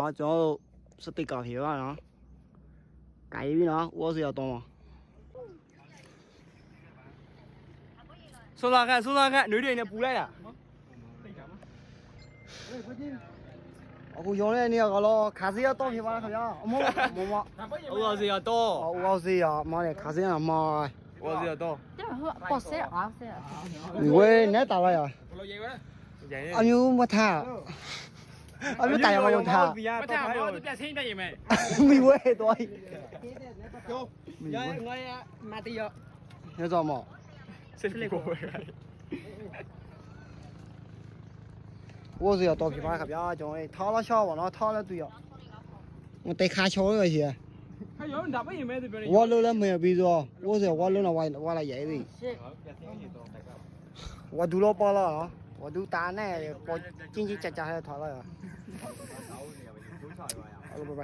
နော်ကျွန်တော်တို့စတစ်ကာဖြေပါနော်ကြိုက်ပြီနော်ဦးစရာတော့送上看送上看女的呢补来了အခုရောင်းတဲ့နေရာကတော့ခါစီရတော့ဖြစ်ပါခင်ဗျာအမောမမ我是要多ဦးစရာမနဲ့ခါစီရမ我是要多报谁啊？谁啊？ဝဲနဲ့တာလိုက်ရအမျိုးမထားအမျိုးတာရမလို့ထား不太好就变成一个人没မိဝဲတော့呀我也买的要ရတော့မ谁来过ဦးစရာတော့ဖြစ်ပါခင်ဗျာကျွန်တော်ထားလာချောပါနော်ထားလဲတွေ့ရ我得卡桥了些还有人打不赢没这边我楼了没有比着我是我楼了我来爷的我读了包了啊我读大呢我经济加加还逃了呀好了拜拜